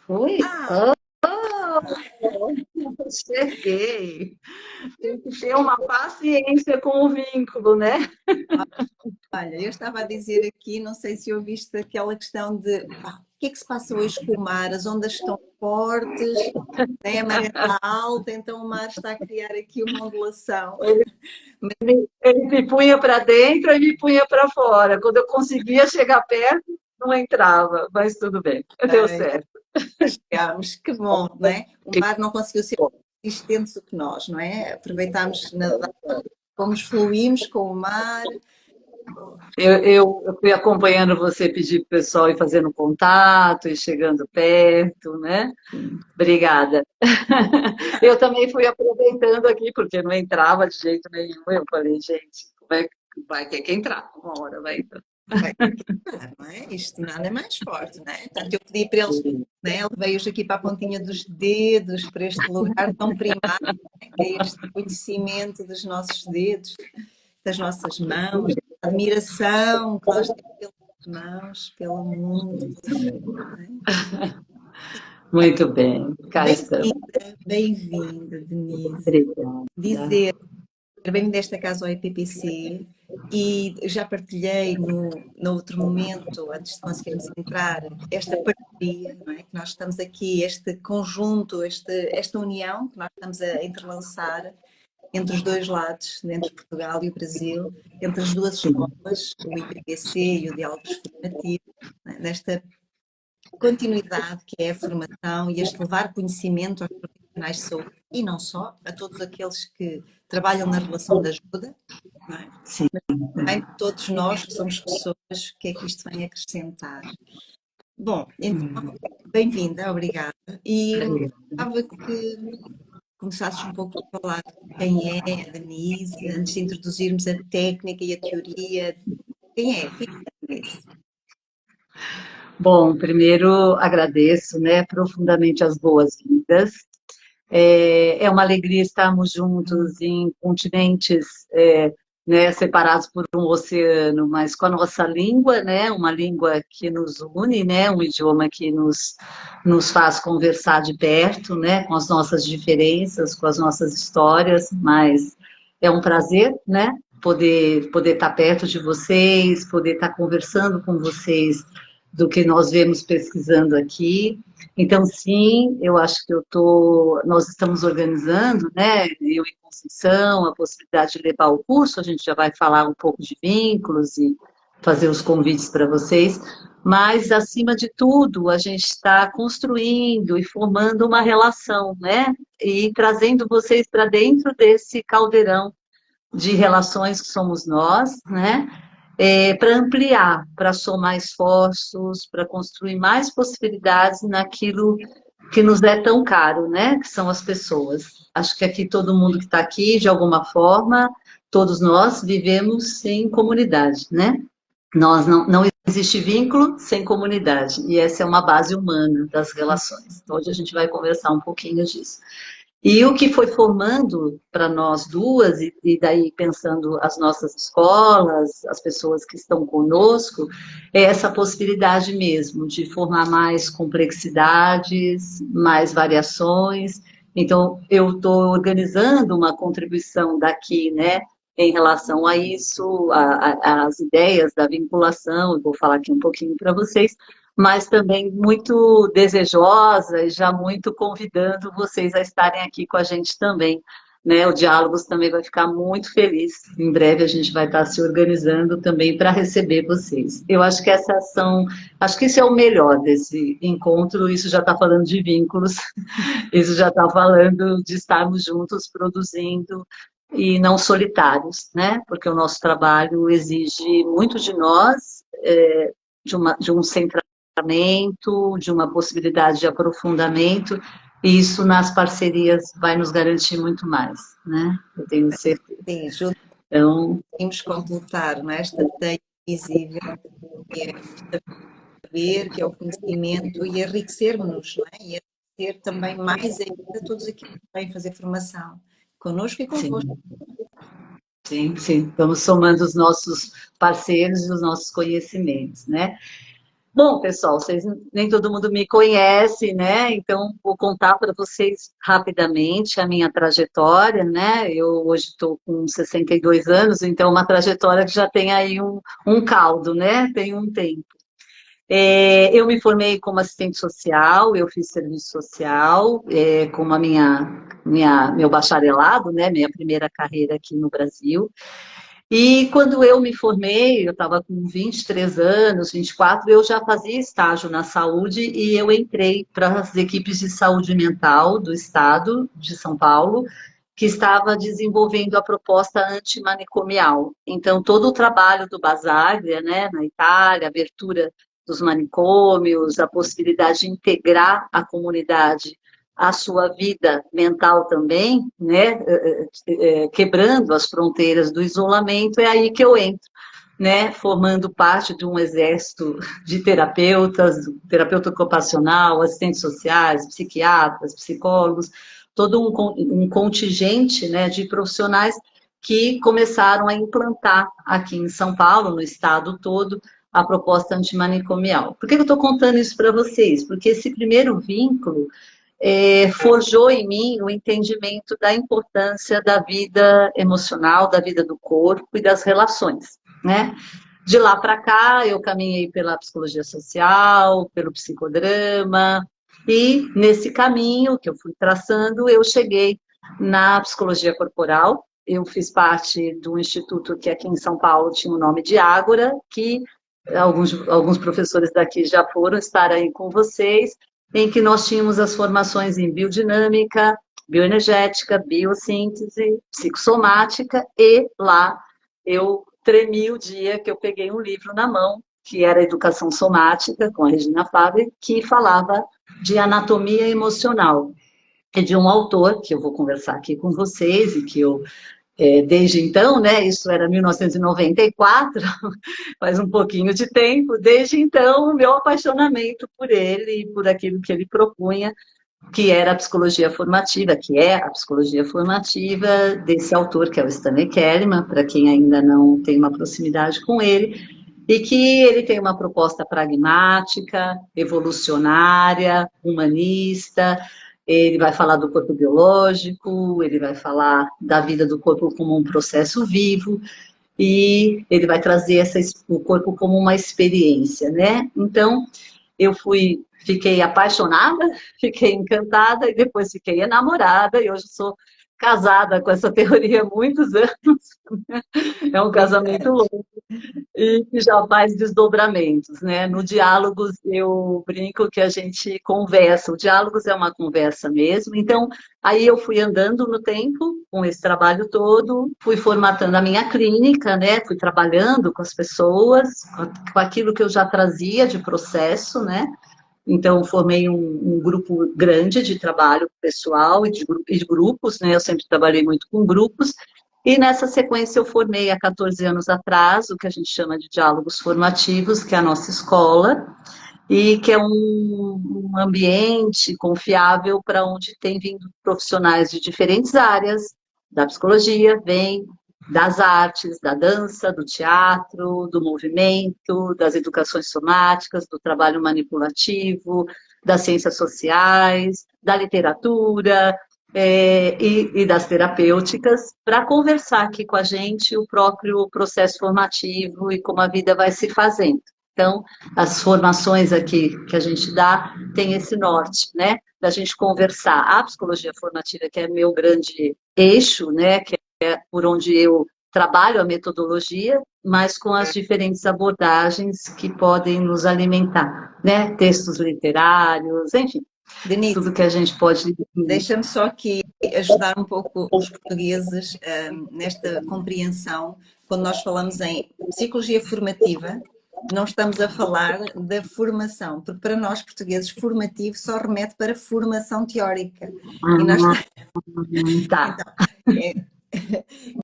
Fui? Ah, Oh, cheguei. Tem que ter uma paciência com o vínculo, né? olha, eu estava a dizer aqui, não sei se ouviste aquela questão de o que é que se passa hoje com o mar? As ondas estão fortes, né? A maré está alta, então o mar está a criar aqui uma ondulação. Ele me punha para dentro e me punha para fora. Quando eu conseguia chegar perto, não entrava, mas tudo bem, deu Ai, certo. chegámos, que bom, não é? O mar não conseguiu ser mais resistente do que nós, não é? Aproveitámos, nadar, fomos, fluímos com o mar. Eu fui acompanhando você pedir para o pessoal ir fazendo contato e chegando perto, né? Obrigada. Eu também fui aproveitando aqui, porque não entrava de jeito nenhum. Eu falei, gente, como é que vai ter que entrar? Uma hora vai entrar. Vai ter que estar, não é? Isto nada é mais forte, não é? Portanto, eu pedi para eles, né? Ele veio aqui para a pontinha dos dedos, para este lugar tão primário, né? Que é este conhecimento dos nossos dedos, das nossas mãos, a admiração que nós temos pelas mãos, pelo mundo. Não é? Muito bem, cá estamos. Bem-vinda, bem-vinda, Denise. Obrigada. Dizer bem-vindo a esta casa ao EPPC e já partilhei no outro momento, antes de conseguirmos entrar, esta parceria, não é? Que nós estamos aqui, este conjunto, esta união que nós estamos a entrelaçar entre os dois lados, entre Portugal e o Brasil, entre as duas escolas, o IPPC e o Diálogos Formativos, não é? Nesta continuidade que é a formação e este levar conhecimento aos profissionais de saúde e não só, a todos aqueles que trabalham na relação de ajuda, não é? Sim, Também todos nós que somos pessoas, o que é que isto vem acrescentar? Bom, então, bem-vinda, obrigada. E gostava que começasses um pouco a falar de quem é a Denise, antes de introduzirmos a técnica e a teoria. Quem é? Quem é a Denise? bom, primeiro agradeço, né, profundamente as boas-vindas. É uma alegria estarmos juntos em continentes, né, separados por um oceano, mas com a nossa língua, né, uma língua que nos une, né, um idioma que nos faz conversar de perto, né, com as nossas diferenças, com as nossas histórias, mas é um prazer, né, poder estar perto de vocês, poder estar conversando com vocês do que nós vemos pesquisando aqui. Então, sim, eu acho que nós estamos organizando, né, eu e Conceição, a possibilidade de levar o curso, a gente já vai falar um pouco de vínculos e fazer os convites para vocês, mas, acima de tudo, a gente está construindo e formando uma relação, né, e trazendo vocês para dentro desse caldeirão de relações que somos nós, né, para ampliar, para somar esforços, para construir mais possibilidades naquilo que nos é tão caro, né? Que são as pessoas. Acho que aqui todo mundo que está aqui, de alguma forma, todos nós vivemos em comunidade, né? Não existe vínculo sem comunidade, e essa é uma base humana das relações. Então, hoje a gente vai conversar um pouquinho disso. E o que foi formando para nós duas, e daí pensando as nossas escolas, as pessoas que estão conosco, é essa possibilidade mesmo de formar mais complexidades, mais variações. Então, eu estou organizando uma contribuição daqui, né, em relação a isso, as ideias da vinculação, eu vou falar aqui um pouquinho para vocês, mas também muito desejosa e já muito convidando vocês a estarem aqui com a gente também, né? O Diálogos também vai ficar muito feliz. Em breve a gente vai estar se organizando também para receber vocês. Eu acho que acho que isso é o melhor desse encontro, isso já está falando de vínculos, isso já está falando de estarmos juntos produzindo e não solitários, né? Porque o nosso trabalho exige muito de nós, de um centramento, de uma possibilidade de aprofundamento, e isso nas parcerias vai nos garantir muito mais, né? Eu tenho certeza. Sim, juntos Então, conseguimos completar, não é? Esta teia invisível que é saber, que é o conhecimento e enriquecermos-nos, não é? E enriquecer também mais ainda todos aqueles que vêm fazer formação connosco e convosco. sim, sim, vamos somando os nossos parceiros e os nossos conhecimentos, né? Bom, pessoal, vocês, nem todo mundo me conhece, né? Então, vou contar para vocês rapidamente a minha trajetória, né? Eu hoje estou com 62 anos, então, uma trajetória que já tem aí um caldo, né? Tem um tempo. Eu me formei como assistente social, eu fiz serviço social, como meu bacharelado, né? Minha primeira carreira aqui no Brasil. E quando eu me formei, eu estava com 23 anos, 24, eu já fazia estágio na saúde e eu entrei para as equipes de saúde mental do estado de São Paulo, que estava desenvolvendo a proposta antimanicomial. Então, todo o trabalho do Basaglia, né, na Itália, a abertura dos manicômios, a possibilidade de integrar a comunidade à sua vida mental também, né, quebrando as fronteiras do isolamento, é aí que eu entro, né, formando parte de um exército de terapeutas, terapeuta ocupacional, assistentes sociais, psiquiatras, psicólogos, todo um contingente, né, de profissionais que começaram a implantar aqui em São Paulo, no estado todo, a proposta antimanicomial. Por que eu estou contando isso para vocês? Porque esse primeiro vínculo forjou em mim o entendimento da importância da vida emocional, da vida do corpo e das relações, né? De lá para cá, eu caminhei pela psicologia social, pelo psicodrama, e nesse caminho que eu fui traçando, eu cheguei na psicologia corporal. Eu fiz parte do instituto que aqui em São Paulo tinha o nome de Ágora, que alguns professores daqui já foram estar aí com vocês, em que nós tínhamos as formações em biodinâmica, bioenergética, biossíntese, psicossomática, e lá eu tremi o dia que eu peguei um livro na mão, que era Educação Somática, com a Regina Faber, que falava de anatomia emocional. É de um autor, que eu vou conversar aqui com vocês, e que eu, desde então, né, isso era 1994, faz um pouquinho de tempo, desde então, o meu apaixonamento por ele e por aquilo que ele propunha, que era a psicologia formativa, que é a psicologia formativa desse autor, que é o Stanley Kellyman, para quem ainda não tem uma proximidade com ele, e que ele tem uma proposta pragmática, evolucionária, humanista. Ele vai falar do corpo biológico, ele vai falar da vida do corpo como um processo vivo, e ele vai trazer o corpo como uma experiência, né? Então, fiquei apaixonada, fiquei encantada e depois fiquei enamorada e hoje sou casada com essa teoria há muitos anos. É um casamento longo e que já faz desdobramentos, né? No Diálogos eu brinco que a gente conversa, o Diálogos é uma conversa mesmo, então aí eu fui andando no tempo com esse trabalho todo, fui formatando a minha clínica, né? Fui trabalhando com as pessoas, com aquilo que eu já trazia de processo, né? Então, formei um grupo grande de trabalho pessoal e de grupos, né? Eu sempre trabalhei muito com grupos, e nessa sequência eu formei há 14 anos atrás o que a gente chama de diálogos formativos, que é a nossa escola, e que é um ambiente confiável para onde tem vindo profissionais de diferentes áreas da psicologia, vem das artes, da dança, do teatro, do movimento, das educações somáticas, do trabalho manipulativo, das ciências sociais, da literatura, e das terapêuticas, para conversar aqui com a gente o próprio processo formativo e como a vida vai se fazendo. Então, as formações aqui que a gente dá tem esse norte, né? Da gente conversar. A psicologia formativa, que é meu grande eixo, né? Que é por onde eu trabalho a metodologia, mas com as diferentes abordagens que podem nos alimentar, né? Textos literários, enfim, Denise, tudo que a gente pode. deixa-me só aqui ajudar um pouco os portugueses nesta compreensão. Quando nós falamos em psicologia formativa, não estamos a falar da formação, porque para nós portugueses, formativo só remete para formação teórica. E nós Tá. então,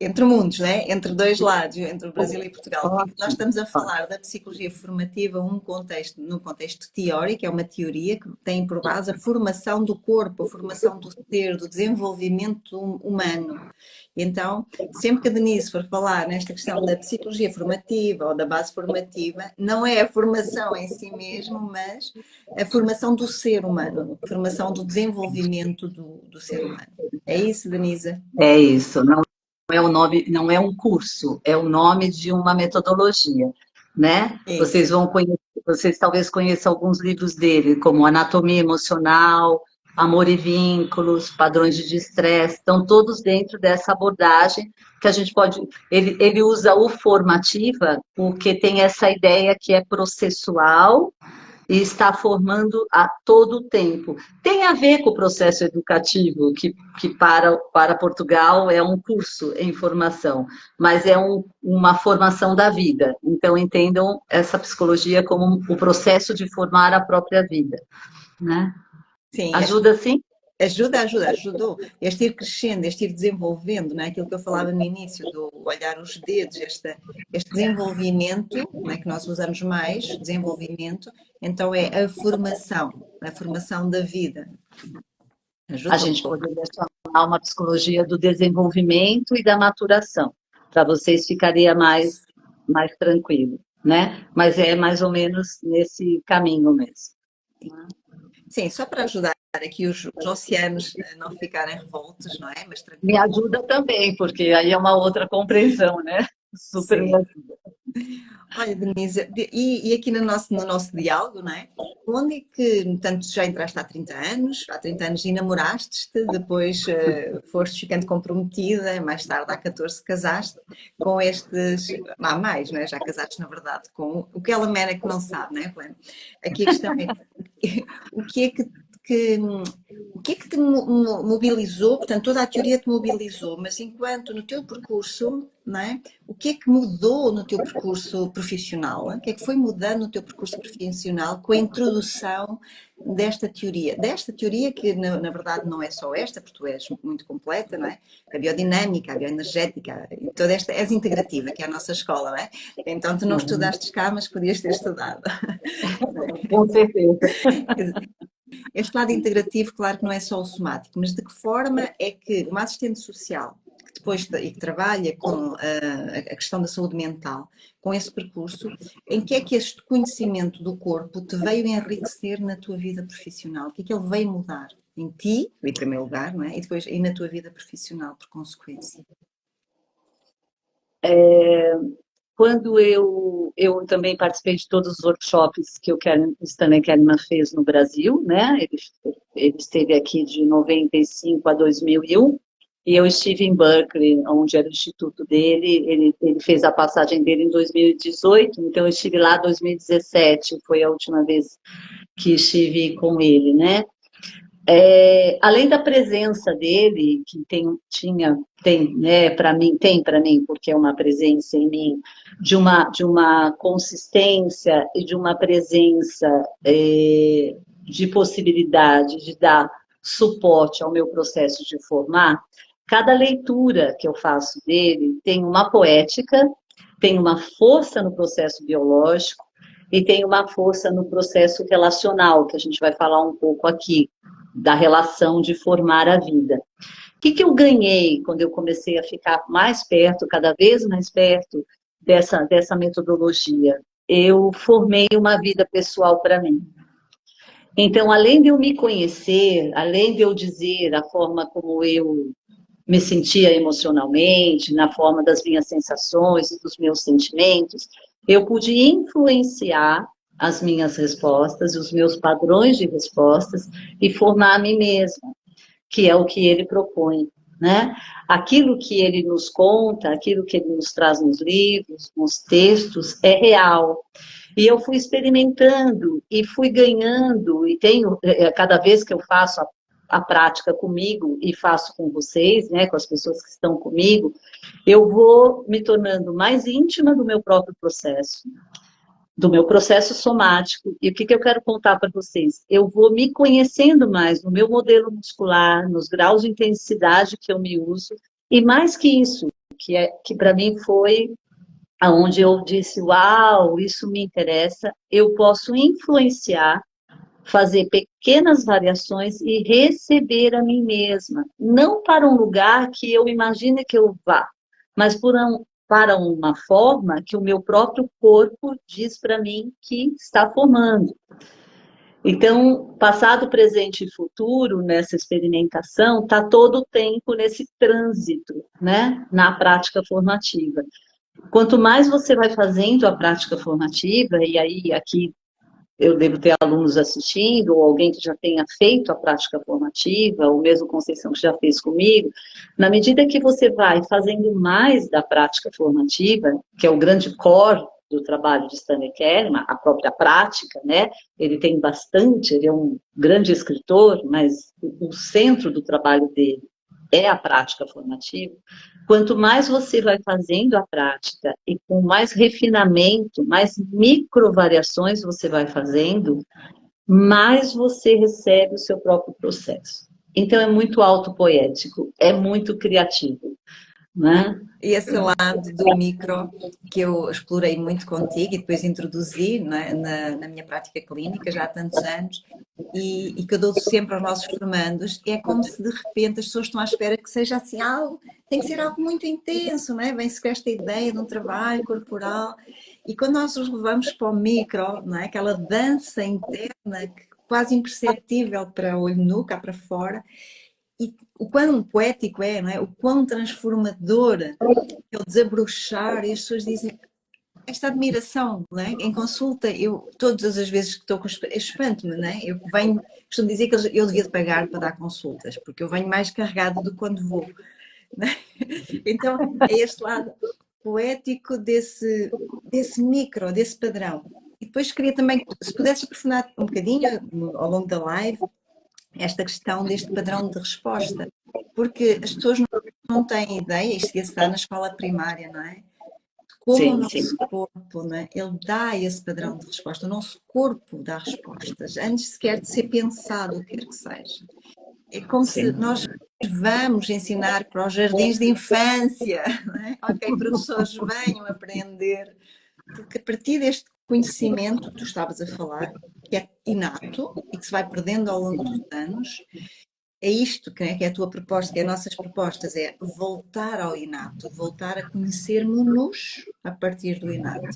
entre mundos, né? Entre dois lados, entre o Brasil e Portugal. Nós Ótimo. estamos a falar da psicologia formativa num contexto teórico, é uma teoria que tem por base a formação do corpo, a formação do ser, do desenvolvimento humano. Então, sempre que a Denise for falar nesta questão da psicologia formativa ou da base formativa, não é a formação em si mesmo, mas a formação do ser humano, a formação do desenvolvimento do ser humano. É isso, Denise? É isso, não é o nome, não é um curso, é o nome de uma metodologia, né? É isso. Vocês talvez conheçam alguns livros dele, como Anatomia Emocional, Amor e Vínculos, Padrões de Estresse, estão todos dentro dessa abordagem que a gente pode. Ele usa o formativa porque tem essa ideia que é processual e está formando a todo tempo. Tem a ver com o processo educativo, que para Portugal é um curso em formação, mas é uma formação da vida. Então, entendam essa psicologia como o processo de formar a própria vida. Né? Sim, Ajuda, sim? ajudou. Este ir crescendo, este ir desenvolvendo, não é? Aquilo que eu falava no início, do olhar os dedos, este desenvolvimento, não é? Que nós usamos mais, desenvolvimento, então é a formação da vida. A Ajudou. gente poderia chamar uma psicologia do desenvolvimento e da maturação, para vocês ficaria mais tranquilo, né? Mas é mais ou menos nesse caminho mesmo. Sim, só para ajudar aqui os oceanos a não ficarem revoltos, não é? Mas Me tranquilo. ajuda também, porque aí é uma outra compreensão, né? Super me Sim. ajuda. Olha, Denise, e aqui no nosso diálogo, não é? Onde é que, portanto, já entraste há 30 anos e namoraste-te, depois foste ficando comprometida, mais tarde há 14 casaste com estes, há mais, não é? Já casaste, na verdade, com o que ela mera que não sabe, não é, Helena? Aqui a questão é, o que é que o que é que te mobilizou? Portanto, toda a teoria te mobilizou, mas enquanto no teu percurso, não é? O que é que mudou no teu percurso profissional? O que é que foi mudando no teu percurso profissional com a introdução desta teoria? Desta teoria que, na verdade, não é só esta, porque tu és muito completa, não é? A biodinâmica, a bioenergética, e toda esta, és integrativa, que é a nossa escola, não é? Então, tu não estudaste cá, mas podias ter estudado. Com certeza. Este lado integrativo, claro que não é só o somático, mas de que forma é que uma assistente social que depois e que trabalha com a questão da saúde mental, com esse percurso, em que é que este conhecimento do corpo te veio enriquecer na tua vida profissional? O que é que ele veio mudar em ti, em primeiro lugar, não é? E depois e na tua vida profissional, por consequência? Quando eu também participei de todos os workshops que o Stanley Kahneman fez no Brasil, né? Ele esteve aqui de 95 a 2001, e eu estive em Berkeley, onde era o instituto dele. Ele fez a passagem dele em 2018, então eu estive lá em 2017, foi a última vez que estive com ele, né? Além da presença dele, que tem, né, para mim, porque é uma presença em mim, de uma consistência e de uma presença de possibilidade de dar suporte ao meu processo de formar, cada leitura que eu faço dele tem uma poética, tem uma força no processo biológico e tem uma força no processo relacional, que a gente vai falar um pouco aqui da relação de formar a vida. O que eu ganhei quando eu comecei a ficar mais perto, cada vez mais perto dessa metodologia? Eu formei uma vida pessoal para mim. Então, além de eu me conhecer, além de eu dizer a forma como eu me sentia emocionalmente, na forma das minhas sensações e dos meus sentimentos, eu pude influenciar as minhas respostas, os meus padrões de respostas e formar a mim mesma, que é o que ele propõe, né? Aquilo que ele nos conta, aquilo que ele nos traz nos livros, nos textos, é real. E eu fui experimentando e fui ganhando, e tenho, cada vez que eu faço a prática comigo e faço com vocês, né, com as pessoas que estão comigo, eu vou me tornando mais íntima do meu próprio processo, do meu processo somático. E o que eu quero contar para vocês? Eu vou me conhecendo mais no meu modelo muscular, nos graus de intensidade que eu me uso, E mais que isso, que para mim foi aonde eu disse, uau, isso me interessa, eu posso influenciar, fazer pequenas variações e receber a mim mesma, não para um lugar que eu imagine que eu vá, mas para uma forma que o meu próprio corpo diz para mim que está formando. Então, passado, presente e futuro nessa experimentação está todo o tempo nesse trânsito, né, na prática formativa. Quanto mais você vai fazendo a prática formativa, e aí aqui eu devo ter alunos assistindo, ou alguém que já tenha feito a prática formativa, ou mesmo Conceição que já fez comigo, na medida que você vai fazendo mais da prática formativa, que é o grande core do trabalho de Stanley Kahneman, a própria prática, né? Ele tem bastante, ele é um grande escritor, mas o centro do trabalho dele é a prática formativa. Quanto mais você vai fazendo a prática e com mais refinamento, mais microvariações você vai fazendo, mais você recebe o seu próprio processo. Então é muito autopoético, é muito criativo, né? E esse lado do micro que eu explorei muito contigo e depois introduzi, né, na minha prática clínica já há tantos anos e que eu dou sempre aos nossos formandos, é como se de repente as pessoas estão à espera que seja assim algo, tem que ser algo muito intenso, não é? Vem-se com esta ideia de um trabalho corporal e quando nós os levamos para o micro, não é? Aquela dança interna quase imperceptível para o olho nu, cá para fora, e o quão poético é, não é? O quão transformador é o desabrochar, e as pessoas dizem esta admiração, não é? Em consulta, eu todas as vezes que estou com espanto-me, não é? Eu venho, costumo dizer que eu devia de pagar para dar consultas, porque eu venho mais carregada do que quando vou. Não é? Então, é este lado poético desse micro, desse padrão. E depois queria também, se pudesses aprofundar um bocadinho ao longo da live, esta questão deste padrão de resposta, porque as pessoas não têm ideia, isto se dá na escola primária, não é? Como sim, o nosso corpo, não é? Ele dá esse padrão de resposta, o nosso corpo dá respostas, antes sequer de ser pensado o que quer que seja. É como se nós vamos ensinar para os jardins de infância, não é? Ok, professores, venham aprender, porque a partir deste conhecimento que tu estavas a falar, que é inato e que se vai perdendo ao longo dos anos, é isto que é a tua proposta, que é as nossas propostas, é voltar ao inato, voltar a conhecermos-nos a partir do inato.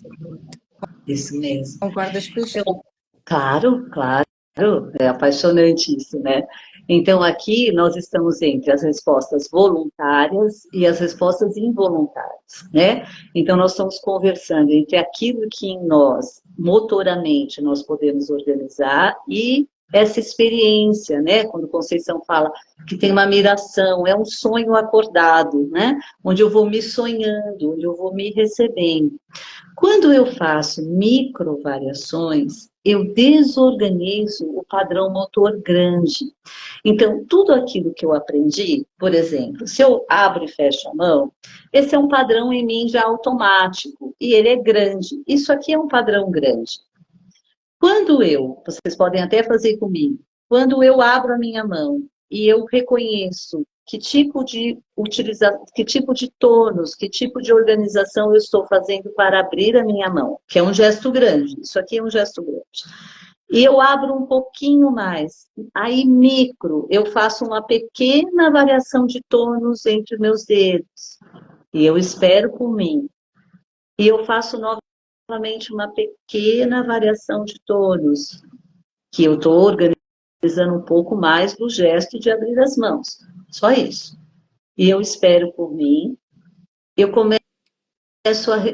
Isso mesmo. Concordas com isso? Claro, claro. É apaixonante isso, né? Então, aqui nós estamos entre as respostas voluntárias e as respostas involuntárias, né? Então, nós estamos conversando entre aquilo que em nós, motoramente, nós podemos organizar e essa experiência, né? Quando Conceição fala que tem uma miração, é um sonho acordado, né? Onde eu vou me sonhando, onde eu vou me recebendo. Quando eu faço microvariações, eu desorganizo o padrão motor grande. Então, tudo aquilo que eu aprendi, por exemplo, se eu abro e fecho a mão, esse é um padrão em mim já automático, e ele é grande. Isso aqui é um padrão grande. Quando vocês podem até fazer comigo, quando eu abro a minha mão e eu reconheço que tipo de que tipo de tônus, que tipo de organização eu estou fazendo para abrir a minha mão, que é um gesto grande, isso aqui é um gesto grande. E eu abro um pouquinho mais, aí micro, eu faço uma pequena variação de tônus entre meus dedos, e eu espero por mim. E eu faço novamente uma pequena variação de tônus, que eu estou organizando um pouco mais do gesto de abrir as mãos. Só isso. E eu espero por mim, eu começo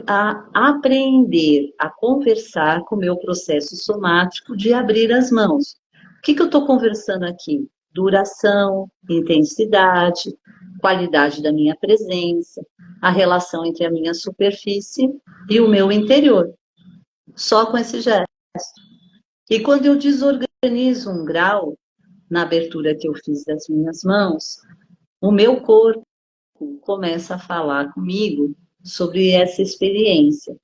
a aprender, a conversar com o meu processo somático de abrir as mãos. O que eu estou conversando aqui? Duração, intensidade, qualidade da minha presença, a relação entre a minha superfície e o meu interior. Só com esse gesto. E quando eu desorganizo um grau, na abertura que eu fiz das minhas mãos, o meu corpo começa a falar comigo sobre essa experiência.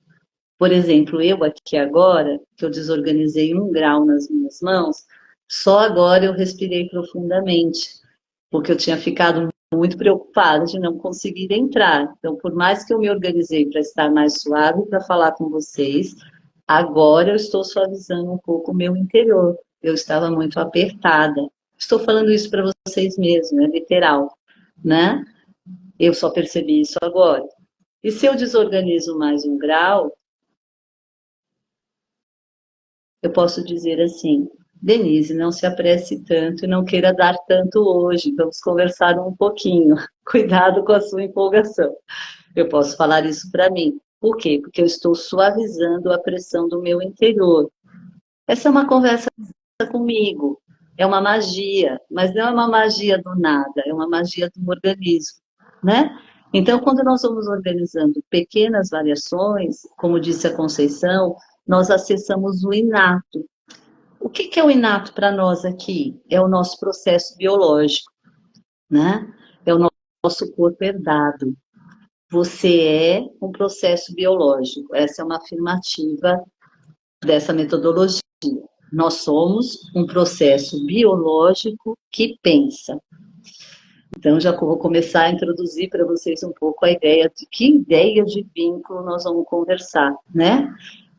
Por exemplo, eu aqui agora, que eu desorganizei um grau nas minhas mãos, só agora eu respirei profundamente, porque eu tinha ficado muito preocupada de não conseguir entrar. Então, por mais que eu me organizei para estar mais suave, para falar com vocês, agora eu estou suavizando um pouco o meu interior. Eu estava muito apertada. Estou falando isso para vocês mesmo, é literal, né? Eu só percebi isso agora. E se eu desorganizo mais um grau, eu posso dizer assim: Denise, não se apresse tanto e não queira dar tanto hoje. Vamos conversar um pouquinho. Cuidado com a sua empolgação. Eu posso falar isso para mim. Por quê? Porque eu estou suavizando a pressão do meu interior. Essa é uma conversa comigo. É uma magia, mas não é uma magia do nada, é uma magia do organismo, né? Então, quando nós vamos organizando pequenas variações, como disse a Conceição, nós acessamos o inato. O que é o inato para nós aqui? É o nosso processo biológico, né? É o nosso corpo herdado. Você é um processo biológico. Essa é uma afirmativa dessa metodologia. Nós somos um processo biológico que pensa. Então, já vou começar a introduzir para vocês um pouco a ideia de que ideia de vínculo nós vamos conversar, né?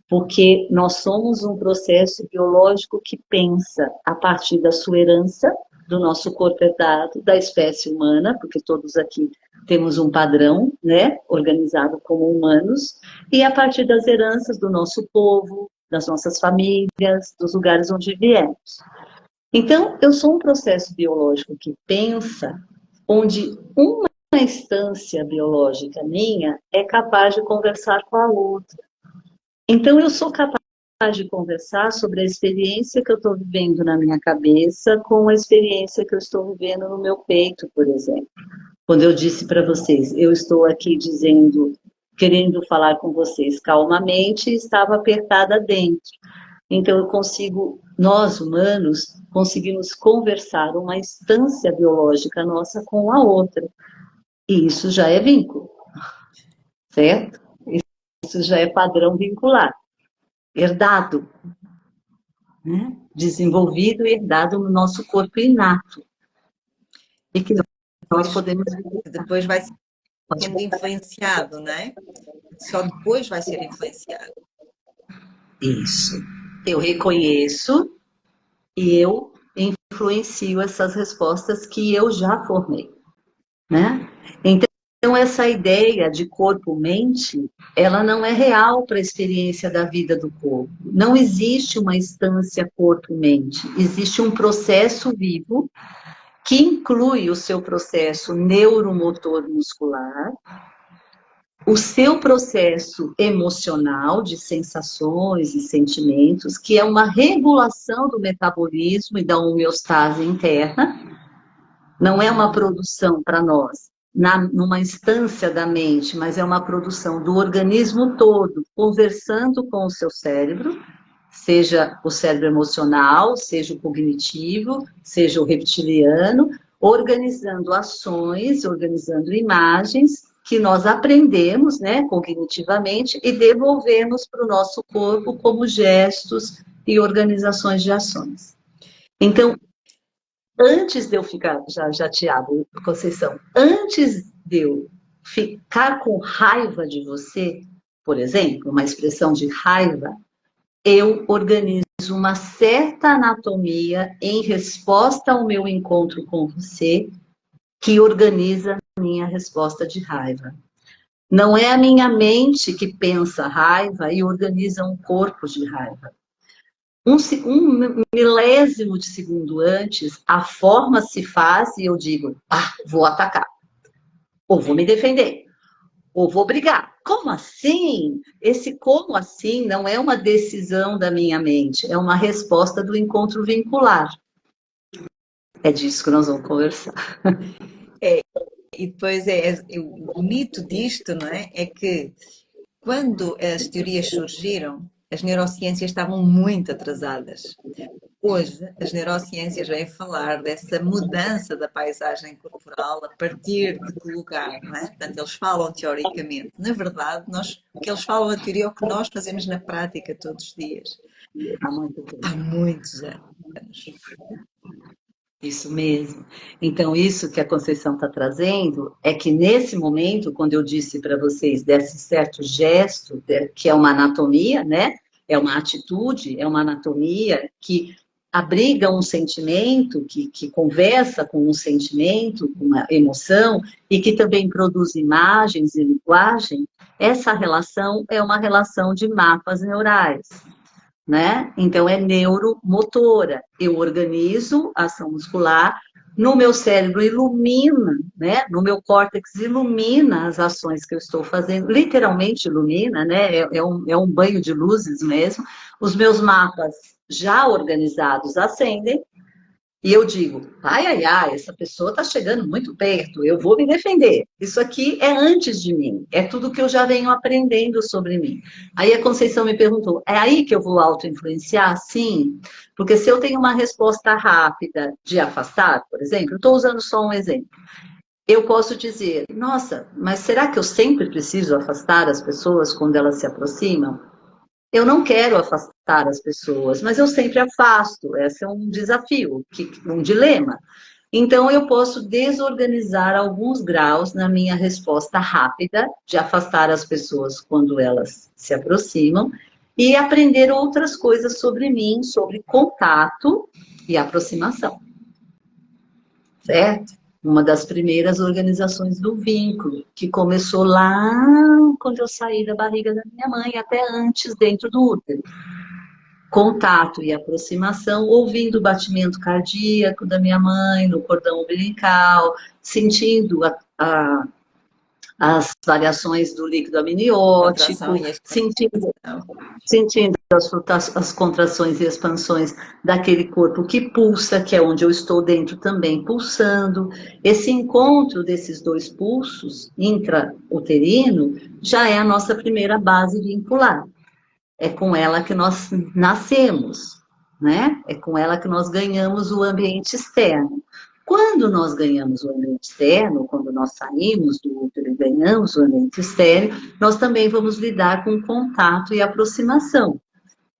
Porque nós somos um processo biológico que pensa a partir da sua herança, do nosso corpo herdado, da espécie humana, porque todos aqui temos um padrão, né, organizado como humanos, e a partir das heranças do nosso povo, das nossas famílias, dos lugares onde viemos. Então, eu sou um processo biológico que pensa, onde uma instância biológica minha é capaz de conversar com a outra. Então, eu sou capaz de conversar sobre a experiência que eu estou vivendo na minha cabeça com a experiência que eu estou vivendo no meu peito, por exemplo. Quando eu disse para vocês, eu estou aqui dizendo, querendo falar com vocês calmamente, estava apertada dentro. Então, eu consigo, nós humanos, conseguimos conversar uma instância biológica nossa com a outra. E isso já é vínculo, certo? Isso já é padrão vincular. Herdado, né? Desenvolvido e herdado no nosso corpo inato. E que nós podemos... Depois vai sendo influenciado, não é? Só depois vai ser influenciado. Isso. Eu reconheço e eu influencio essas respostas que eu já formei, né? Então, essa ideia de corpo-mente, ela não é real para a experiência da vida do corpo. Não existe uma instância corpo-mente. Existe um processo vivo que inclui o seu processo neuromotor muscular, o seu processo emocional de sensações e sentimentos, que é uma regulação do metabolismo e da homeostase interna, não é uma produção para nós, numa instância da mente, mas é uma produção do organismo todo, conversando com o seu cérebro, seja o cérebro emocional, seja o cognitivo, seja o reptiliano, organizando ações, organizando imagens que nós aprendemos, né, cognitivamente e devolvemos para o nosso corpo como gestos e organizações de ações. Então, antes de eu ficar, já Tiago, Conceição, antes de eu ficar com raiva de você, por exemplo, uma expressão de raiva, eu organizo uma certa anatomia em resposta ao meu encontro com você, que organiza a minha resposta de raiva. Não é a minha mente que pensa raiva e organiza um corpo de raiva. Um milésimo de segundo antes, a forma se faz e eu digo, vou atacar, ou vou me defender, ou vou brigar. Como assim? Esse como assim não é uma decisão da minha mente, é uma resposta do encontro vincular. É disso que nós vamos conversar. E depois o bonito disto, não é? É que quando as teorias surgiram, as neurociências estavam muito atrasadas. Hoje, as neurociências vêm falar dessa mudança da paisagem corporal a partir de que lugar, não é? Portanto, eles falam teoricamente. Na verdade, o que eles falam na teoria é o que nós fazemos na prática todos os dias. Há muitos anos. Isso mesmo. Então, isso que a Conceição está trazendo é que nesse momento, quando eu disse para vocês desse certo gesto, que é uma anatomia, né? É uma atitude, é uma anatomia que abriga um sentimento, que conversa com um sentimento, com uma emoção, e que também produz imagens e linguagem, essa relação é uma relação de mapas neurais, né? Então é neuromotora. Eu organizo a ação muscular, no meu cérebro ilumina, né? No meu córtex ilumina as ações que eu estou fazendo, literalmente ilumina, né? É um banho de luzes mesmo. Os meus mapas já organizados acendem, e eu digo, ai, ai, ai, essa pessoa está chegando muito perto, eu vou me defender. Isso aqui é antes de mim, é tudo que eu já venho aprendendo sobre mim. Aí a Conceição me perguntou, é aí que eu vou auto-influenciar? Sim, porque se eu tenho uma resposta rápida de afastar, por exemplo, estou usando só um exemplo, eu posso dizer, nossa, mas será que eu sempre preciso afastar as pessoas quando elas se aproximam? Eu não quero afastar as pessoas, mas eu sempre afasto. Esse é um desafio, um dilema. Então, eu posso desorganizar alguns graus na minha resposta rápida de afastar as pessoas quando elas se aproximam e aprender outras coisas sobre mim, sobre contato e aproximação, certo? Uma das primeiras organizações do vínculo, que começou lá quando eu saí da barriga da minha mãe, até antes, dentro do útero. Contato e aproximação, ouvindo o batimento cardíaco da minha mãe no cordão umbilical, sentindo as variações do líquido Contração amniótico, e sentindo, expansão. sentindo as contrações e expansões daquele corpo que pulsa, que é onde eu estou dentro também pulsando. Esse encontro desses dois pulsos intrauterino já é a nossa primeira base vincular. É com ela que nós nascemos, né? É com ela que nós ganhamos o ambiente externo. Quando nós ganhamos o ambiente externo, quando nós saímos do útero e ganhamos o ambiente externo, nós também vamos lidar com contato e aproximação.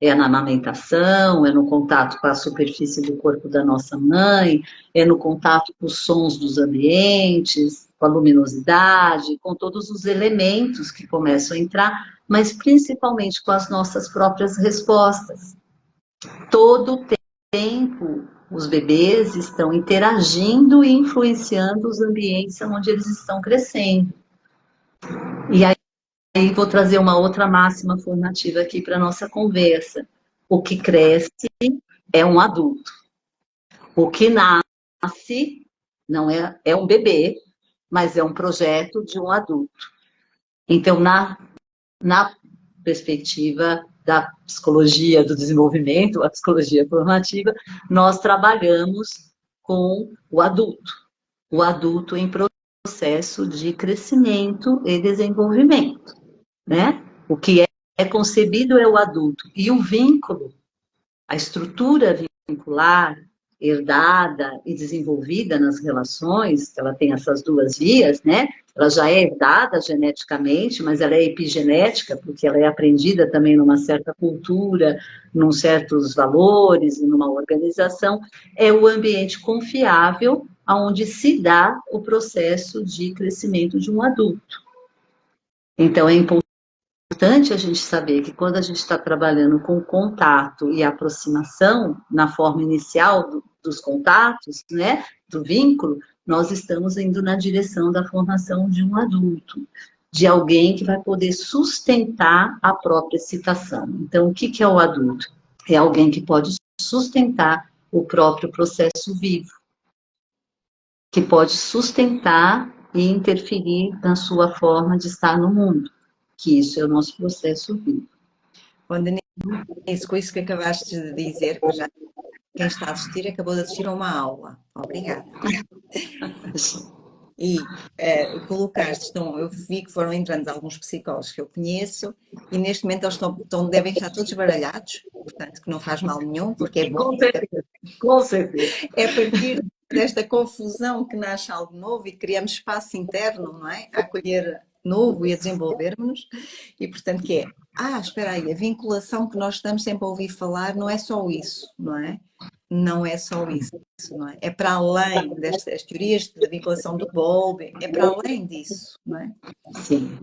É na amamentação, é no contato com a superfície do corpo da nossa mãe, é no contato com os sons dos ambientes, com a luminosidade, com todos os elementos que começam a entrar, mas principalmente com as nossas próprias respostas. Todo o tempo, os bebês estão interagindo e influenciando os ambientes onde eles estão crescendo. E aí vou trazer uma outra máxima formativa aqui para a nossa conversa. O que cresce é um adulto. O que nasce não é um bebê, mas é um projeto de um adulto. Então, na perspectiva da psicologia do desenvolvimento, a psicologia formativa, nós trabalhamos com o adulto em processo de crescimento e desenvolvimento, né? O que é concebido é o adulto. E o vínculo, a estrutura vincular, herdada e desenvolvida nas relações, ela tem essas duas vias, né? Ela já é herdada geneticamente, mas ela é epigenética, porque ela é aprendida também numa certa cultura, num certos valores e numa organização. É o ambiente confiável onde se dá o processo de crescimento de um adulto. Então, é importante a gente saber que quando a gente está trabalhando com contato e aproximação, na forma inicial dos contatos, né, do vínculo, nós estamos indo na direção da formação de um adulto, de alguém que vai poder sustentar a própria excitação. Então, o que é o adulto? É alguém que pode sustentar o próprio processo vivo, que pode sustentar e interferir na sua forma de estar no mundo, que isso é o nosso processo vivo. Bom, Denise, com isso que acabaste de dizer, já quem está a assistir acabou de assistir a uma aula. Obrigada. E colocaste, eu vi que foram entrando alguns psicólogos que eu conheço e neste momento eles devem estar todos baralhados, portanto que não faz mal nenhum, porque é bom. Com certeza. É a partir desta confusão que nasce algo novo e criamos espaço interno, não é? A acolher novo e a desenvolvermos-nos. E portanto que é, espera aí, a vinculação que nós estamos sempre a ouvir falar não é só isso, não é? não é só isso, não é? É para além destas teorias da vinculação do Bowlby, é para além disso, não é? Sim.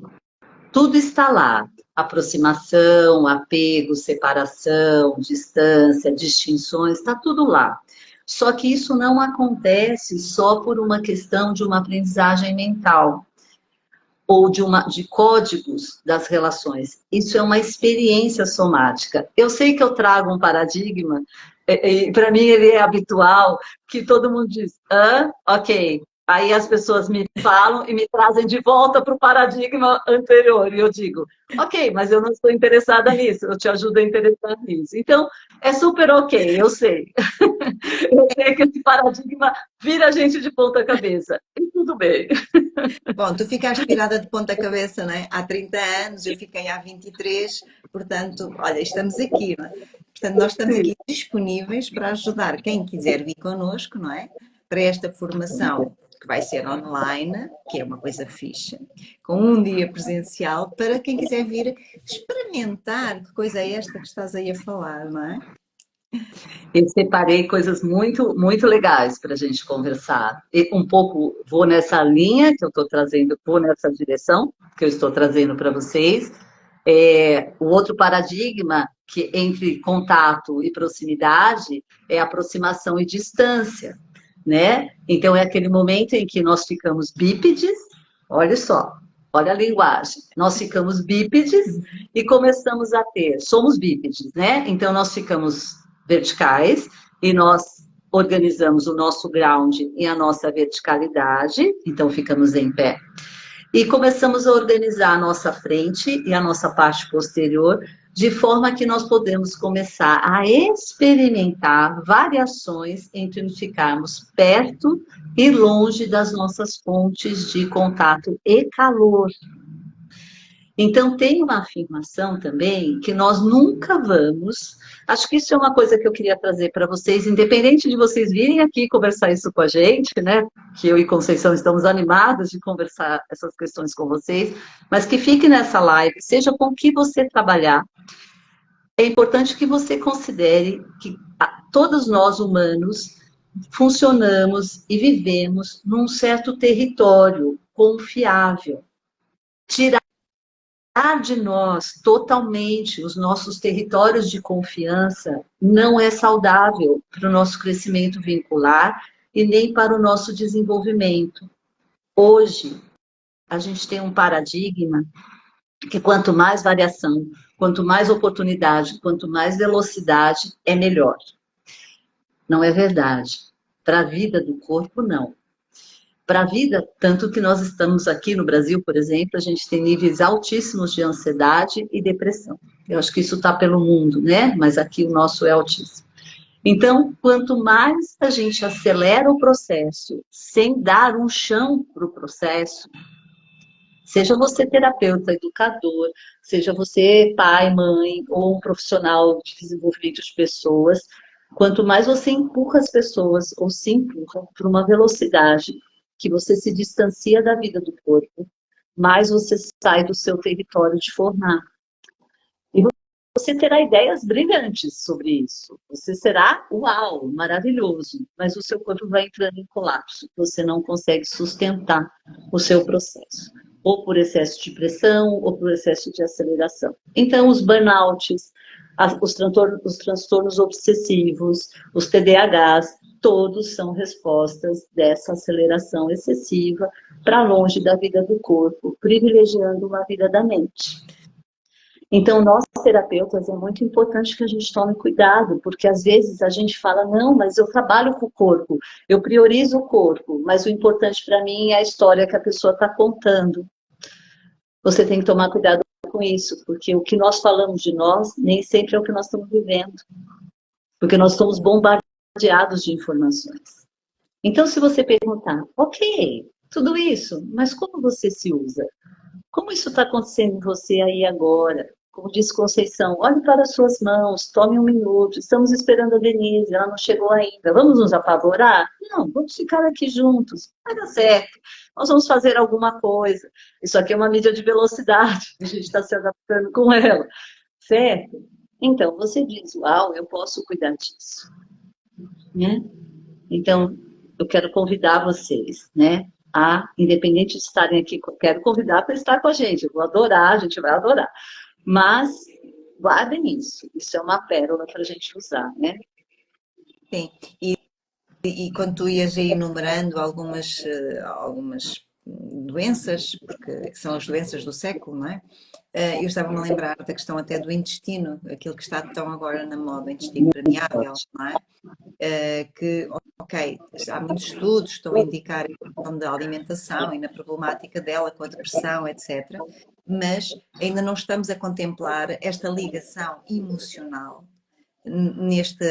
Tudo está lá. Aproximação, apego, separação, distância, distinções, está tudo lá. Só que isso não acontece só por uma questão de uma aprendizagem mental ou de códigos das relações. Isso é uma experiência somática. Eu sei que eu trago um paradigma, e para mim ele é habitual, que todo mundo diz, ok. Aí as pessoas me falam e me trazem de volta para o paradigma anterior. E eu digo, ok, mas eu não estou interessada nisso, eu te ajudo a interessar nisso. Então, é super ok, eu sei. Eu sei que esse paradigma vira a gente de ponta cabeça. E tudo bem. Bom, tu ficaste virada de ponta cabeça, não é? Há 30 anos, eu fiquei há 23, portanto, olha, estamos aqui, não é? Portanto, nós estamos Sim. aqui disponíveis para ajudar quem quiser vir connosco, não é? Para esta formação que vai ser online, que é uma coisa fixa, com um dia presencial, para quem quiser vir experimentar que coisa é esta que estás aí a falar, não é? Eu separei coisas muito, muito legais para a gente conversar. E um pouco vou nessa linha que eu estou trazendo, vou nessa direção que eu estou trazendo para vocês. O outro paradigma que entre contato e proximidade é aproximação e distância, né? Então é aquele momento em que nós ficamos bípedes, olha só, olha a linguagem, nós ficamos bípedes e começamos a ter, somos bípedes, né? Então nós ficamos verticais e nós organizamos o nosso ground e a nossa verticalidade, então ficamos em pé. E começamos a organizar a nossa frente e a nossa parte posterior, de forma que nós podemos começar a experimentar variações entre ficarmos perto e longe das nossas fontes de contato e calor. Então, tem uma afirmação também que nós nunca vamos. Acho que isso é uma coisa que eu queria trazer para vocês, independente de vocês virem aqui conversar isso com a gente, né? Que eu e Conceição estamos animados de conversar essas questões com vocês, mas que fique nessa live, seja com o que você trabalhar. É importante que você considere que todos nós humanos funcionamos e vivemos num certo território confiável. Tirar de nós totalmente os nossos territórios de confiança não é saudável para o nosso crescimento vincular e nem para o nosso desenvolvimento. Hoje, a gente tem um paradigma que quanto mais variação, quanto mais oportunidade, quanto mais velocidade, é melhor. Não é verdade. Para a vida do corpo, não. Para a vida, tanto que nós estamos aqui no Brasil, por exemplo, a gente tem níveis altíssimos de ansiedade e depressão. Eu acho que isso está pelo mundo, né? Mas aqui o nosso é altíssimo. Então, quanto mais a gente acelera o processo, sem dar um chão para o processo, seja você terapeuta, educador, seja você pai, mãe ou um profissional de desenvolvimento de pessoas, quanto mais você empurra as pessoas ou se empurra por uma velocidade que você se distancia da vida do corpo, mais você sai do seu território de formar. E você terá ideias brilhantes sobre isso. Você será, uau, maravilhoso, mas o seu corpo vai entrando em colapso. Você não consegue sustentar o seu processo. Ou por excesso de pressão, ou por excesso de aceleração. Então, os burnouts, os transtornos obsessivos, os TDAHs, todos são respostas dessa aceleração excessiva para longe da vida do corpo, privilegiando uma vida da mente. Então, nós terapeutas, é muito importante que a gente tome cuidado, porque às vezes a gente fala, não, mas eu trabalho com o corpo, eu priorizo o corpo, mas o importante para mim é a história que a pessoa está contando. Você tem que tomar cuidado com isso, porque o que nós falamos de nós nem sempre é o que nós estamos vivendo, porque nós somos bombardeados de informações. Então, se você perguntar, ok, tudo isso, mas como você se usa? Como isso está acontecendo em você aí agora? Como disse Conceição, olhe para as suas mãos, tome um minuto, estamos esperando a Denise, ela não chegou ainda, vamos nos apavorar? Não, vamos ficar aqui juntos, vai dar certo, nós vamos fazer alguma coisa. Isso aqui é uma mídia de velocidade, a gente está se adaptando com ela, certo? Então, você diz, uau, eu posso cuidar disso. né? Então, eu quero convidar vocês, né? Independente de estarem aqui, eu quero convidar para estar com a gente. Eu vou adorar, a gente vai adorar. Mas guardem isso. Isso é uma pérola para a gente usar, né? Sim. E quando tu ias aí enumerando algumas doenças, porque são as doenças do século, não é? Eu estava-me a lembrar da questão até do intestino, aquilo que está tão agora na moda, o intestino Muito permeável, forte. não é? Que, ok, há muitos estudos que estão a indicar a questão da alimentação e na problemática dela com a depressão, etc. Mas ainda não estamos a contemplar esta ligação emocional neste,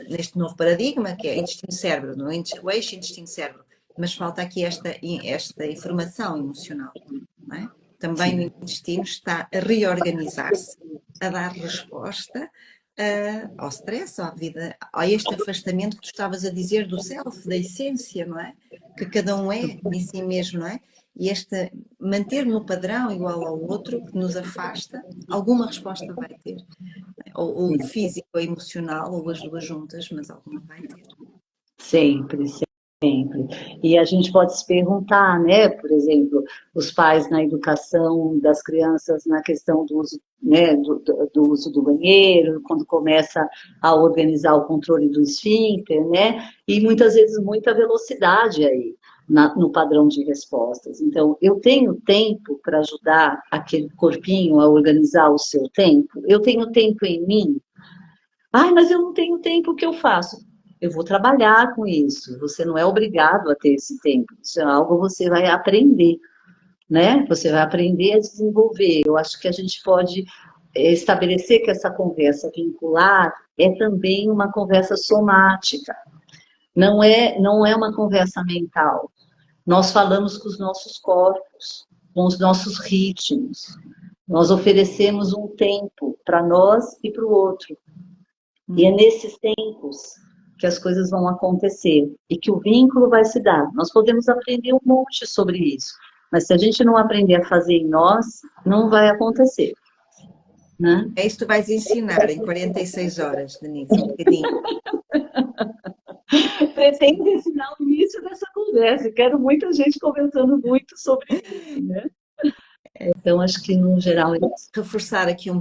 neste novo paradigma, que é intestino-cérebro, o eixo intestino-cérebro, mas falta aqui esta informação emocional, não é? Também o Sim. intestino está a reorganizar-se, a dar resposta ao stress, à vida, a este afastamento que tu estavas a dizer do self, da essência, não é? Que cada um é em si mesmo, não é? E este manter no padrão igual ao outro que nos afasta, alguma resposta vai ter. Ou Sim. físico ou emocional, ou as duas juntas, mas alguma vai ter. Sempre, sempre. E a gente pode se perguntar, né? Por exemplo, os pais na educação das crianças na questão do uso, né, do uso do banheiro, quando começa a organizar o controle do esfíncter, né? E muitas vezes muita velocidade aí no padrão de respostas. Então, eu tenho tempo para ajudar aquele corpinho a organizar o seu tempo? Eu tenho tempo em mim? Ai, mas eu não tenho tempo, o que eu faço? Eu vou trabalhar com isso. Você não é obrigado a ter esse tempo. Isso é algo que você vai aprender, né? Você vai aprender a desenvolver. Eu acho que a gente pode estabelecer que essa conversa vincular é também uma conversa somática. Não é uma conversa mental. Nós falamos com os nossos corpos, com os nossos ritmos. Nós oferecemos um tempo para nós e para o outro. E é nesses tempos que as coisas vão acontecer e que o vínculo vai se dar. Nós podemos aprender um monte sobre isso, mas se a gente não aprender a fazer em nós, não vai acontecer, né? É isso que tu vais ensinar em 46 horas, Denise, um bocadinho. Pretendo ensinar o início dessa conversa e quero muita gente conversando muito sobre isso, né? Então, acho que no geral é isso. Reforçar aqui um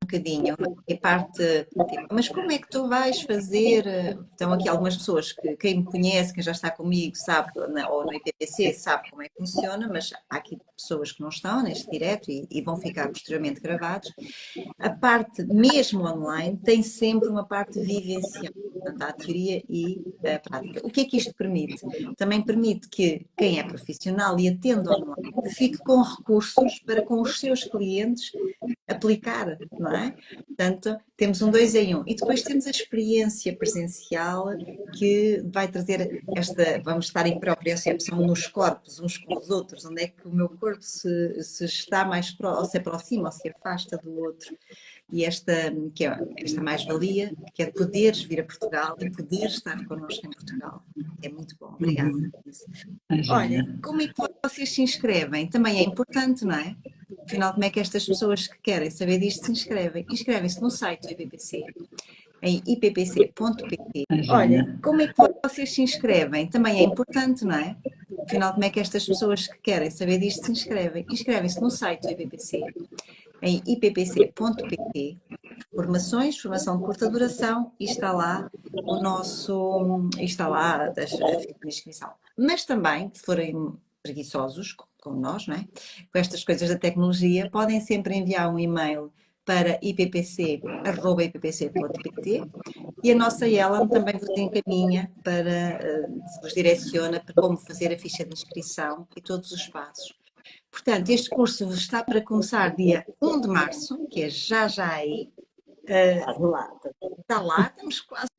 bocadinho a parte, tipo, mas como é que tu vais fazer? Estão aqui algumas pessoas que quem me conhece, quem já está comigo, sabe, ou no IPPC, sabe como é que funciona, mas há aqui pessoas que não estão neste direto e vão ficar posteriormente gravados. A parte, mesmo online, tem sempre uma parte vivencial. Portanto, há a teoria e a prática. O que é que isto permite? Também permite que quem é profissional e atende online fique com recursos para com os seus clientes aplicar, não é? Portanto, temos um dois em um. E depois temos a experiência presencial que vai trazer vamos estar em propriocepção nos corpos, uns com os outros, onde é que o meu corpo se está mais ou se aproxima ou se afasta do outro. E que é esta mais-valia, que é poderes vir a Portugal e poder estar connosco em Portugal. É muito bom. Obrigada. Imagina. Olha, como é que vocês se inscrevem? Também é importante, não é? Afinal, como é que estas pessoas que querem saber disto se inscrevem? Inscrevem-se no site do IPPC, em ippc.pt. Olha, Imagina. como é que vocês se inscrevem? Também é importante, não é? Afinal, como é que estas pessoas que querem saber disto se inscrevem? Inscrevem-se no site do IPPC, em ippc.pt. Formação de curta duração, e está lá está lá a inscrição. Mas também, se forem preguiçosos, como nós, não é? Com estas coisas da tecnologia, podem sempre enviar um e-mail para ippc.pt e a nossa Ellen também vos encaminha vos direciona para como fazer a ficha de inscrição e todos os passos. Portanto, este curso está para começar dia 1 de março, que é já aí. Está lá, estamos quase.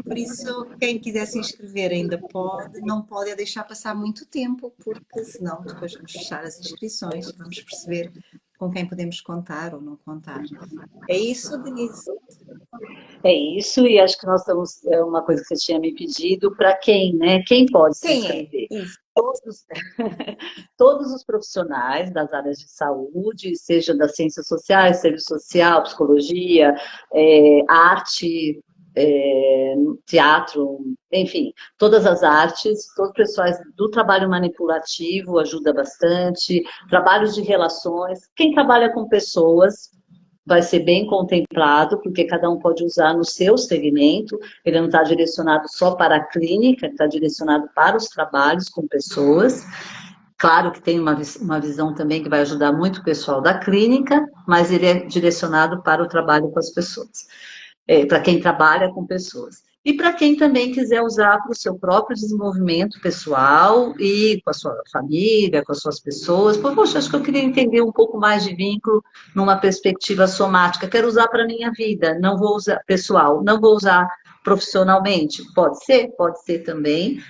Por isso, quem quiser se inscrever ainda pode, não pode é deixar passar muito tempo, porque senão depois vamos fechar as inscrições e vamos perceber com quem podemos contar ou não contar. É isso, Denise? É isso, e acho que nós estamos, é uma coisa que você tinha me pedido, para quem, né? Quem pode se Quem é? inscrever? Isso. Todos, todos os profissionais das áreas de saúde, seja das ciências sociais, serviço social, psicologia, arte, teatro, enfim, todas as artes, todos os pessoais do trabalho manipulativo ajuda bastante, trabalhos de relações, quem trabalha com pessoas vai ser bem contemplado, porque cada um pode usar no seu segmento, ele não está direcionado só para a clínica, está direcionado para os trabalhos com pessoas. Claro que tem uma visão também que vai ajudar muito o pessoal da clínica, mas ele é direcionado para o trabalho com as pessoas, para quem trabalha com pessoas. E para quem também quiser usar para o seu próprio desenvolvimento pessoal e com a sua família, com as suas pessoas. Poxa, acho que eu queria entender um pouco mais de vínculo numa perspectiva somática. Quero usar para a minha vida, não vou usar pessoal, não vou usar profissionalmente. Pode ser também.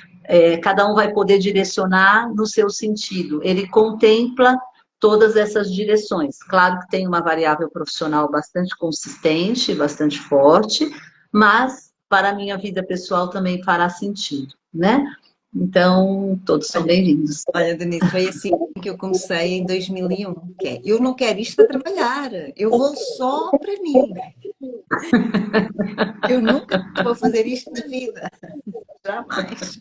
Cada um vai poder direcionar no seu sentido. Ele contempla todas essas direções. Claro que tem uma variável profissional bastante consistente, bastante forte, mas para a minha vida pessoal também fará sentido, né? Então, todos são bem-vindos. Olha, Denise, foi assim que eu comecei em 2001, que é, eu não quero isto a trabalhar, eu vou só para mim. Eu nunca vou fazer isto na vida. Jamais.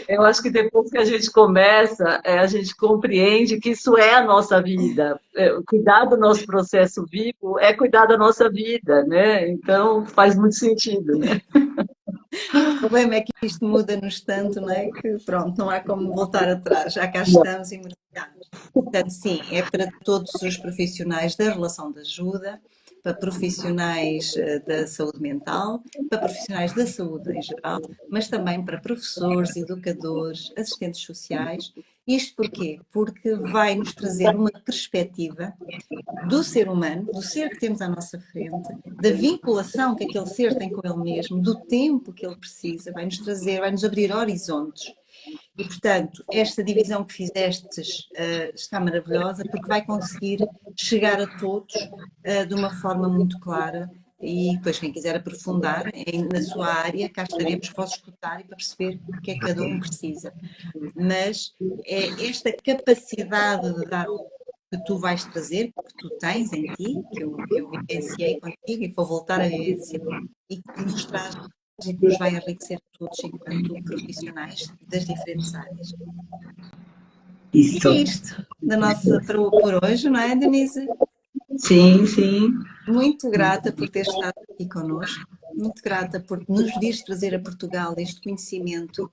Eu acho que depois que a gente começa, a gente compreende que isso é a nossa vida. Cuidar do nosso processo vivo é cuidar da nossa vida, né? Então, faz muito sentido, né? O problema é que isto muda-nos tanto, não é? Que pronto, não há como voltar atrás, já cá estamos e mergulhamos. Portanto, sim, é para todos os profissionais da relação de ajuda, para profissionais da saúde mental, para profissionais da saúde em geral, mas também para professores, educadores, assistentes sociais. Isto porquê? Porque vai nos trazer uma perspectiva do ser humano, do ser que temos à nossa frente, da vinculação que aquele ser tem com ele mesmo, do tempo que ele precisa, vai nos trazer, vai nos abrir horizontes. E, portanto, esta divisão que fizestes está maravilhosa porque vai conseguir chegar a todos de uma forma muito clara e depois quem quiser aprofundar na sua área, cá estaremos para os escutar e para perceber o que é que cada um precisa. Mas é esta capacidade de dar que tu vais trazer, que tu tens em ti, que eu vivenciei contigo e vou voltar a vivenciar, e que nos traz e que nos vai enriquecer a todos enquanto profissionais das diferentes áreas. E é Isso. isto da nossa por hoje, não é, Denise? Sim, sim. Muito grata por ter estado aqui connosco, muito grata por nos vires trazer a Portugal este conhecimento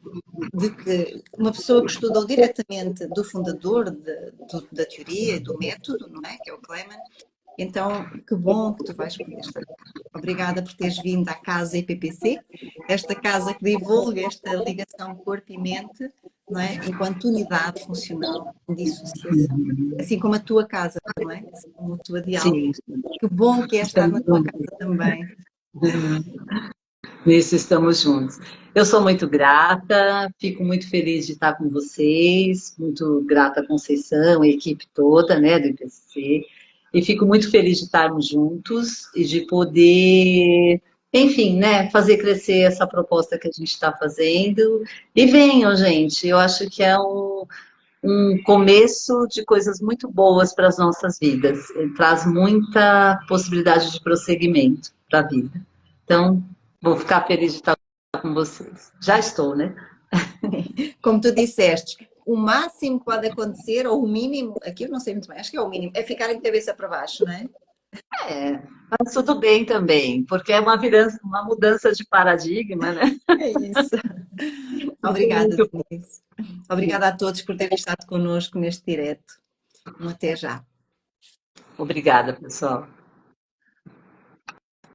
de que uma pessoa que estudou diretamente do fundador da teoria e do método, não é? Que é o Kleman. Então, que bom que tu vais poder estar cá. Obrigada por teres vindo à Casa IPPC, esta casa que divulga esta ligação corpo e mente, não é? Enquanto unidade funcional de dissociação. Assim como a tua casa, não é? Assim como a tua diálogo. Sim. Que bom que é estar na tua casa também. Nisso estamos juntos. Eu sou muito grata, fico muito feliz de estar com vocês, muito grata a Conceição, a equipe toda, né, do IPCC, e fico muito feliz de estarmos juntos e de poder, enfim, né, fazer crescer essa proposta que a gente está fazendo. E venham, gente, eu acho que é um começo de coisas muito boas para as nossas vidas. Ele traz muita possibilidade de prosseguimento para a vida. Então, vou ficar feliz de estar com vocês. Já estou, né? Como tu disseste, o máximo que pode acontecer, ou o mínimo, aqui eu não sei muito bem, acho que é o mínimo, é ficar de cabeça para baixo, não é? Mas tudo bem também, porque é uma mudança de paradigma, né? É isso. Obrigada, Denise. Obrigada a todos por terem estado connosco neste direto. Até já. Obrigada, pessoal.